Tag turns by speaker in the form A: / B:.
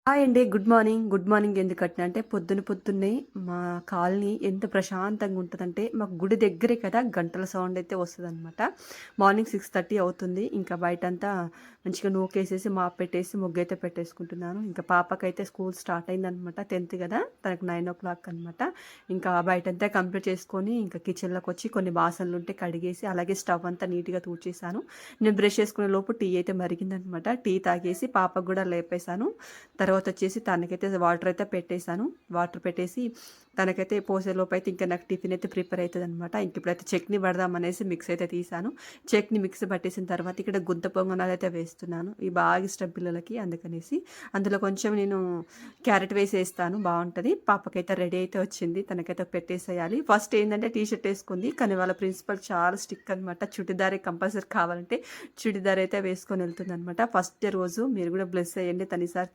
A: Hi అండి. Good morning. Good morning ఎందుకట్నా అంటే పొద్దున్నే మా కాలనీ ఎంత ప్రశాంతంగా ఉంటదంటే మాకు గుడి దగ్గరే కదా! గంటల సౌండ్ అయితే వస్తదనమాట. మార్నింగ్ 6:30 అవుతుంది. ఇంకా బయటంతా మంచిగా నూకేసేసి, మాప్ పెట్టేసి, ముగ్గైతే పెట్టేసుకుంటున్నాను. ఇంకా పాపకైతే స్కూల్ స్టార్ట్ అయిందనమాట. 10థ్ కదా! తనకు 9:00 అనమాట. ఇంకా బయటంతా కంప్లీట్ చేసుకొని, ఇంకా కిచెన్‌లోకొచ్చి కొన్ని బాసనలుంటే కడిగేసి, అలాగే స్టవ్ అంతా నీట్‌గా తూడ్చేసాను. నేను బ్రష్ చేసుకునే లోపు టీ అయితే మరిగిందనమాట. టీ తాగేసి పాపకు గూడా లేపేశాను. తర్వాతొచ్చేసి తనకైతే వాటర్ అయితే పెట్టేసాను. వాటర్ పెట్టేసి తనకైతే పోసేలోపైతే ఇంకా నాకు టిఫిన్ అయితే ప్రిపేర్ అయితదనమాట. ఇంక ఇప్పుడైతే చట్నీ పడదామనేసి మిక్స్ అయితే తీసాను. చట్నీ మిక్స్ పట్టేసిన తర్వాత ఇక్కడ గుంత పొంగనాలైతే వేస్తున్నాను. ఇవి బాగా ఇష్టం పిల్లలకి అందుకనేసి. అందులో కొంచెం నేను క్యారెట్ వేసేస్తాను బావుంటది. పాపకైతే రెడీ అయితే వచ్చింది. తనకైతే పెట్టేసేయాలి. ఫస్ట్ ఏందంటే టీ షర్ట్ ఏసుకుంది. కానీ వాళ్ళ ప్రిన్సిపల్ చాలా స్ట్రిక్ట్ అనమాట. చుడిదారే కంపల్సరీ కావాలంటే చుడిదార్ అయితే వేసుకొని వెళ్తుందనమాట. ఫస్ట్ రోజు మీరు కూడా బ్లెస్ అయ్యండి. తను ఈసారి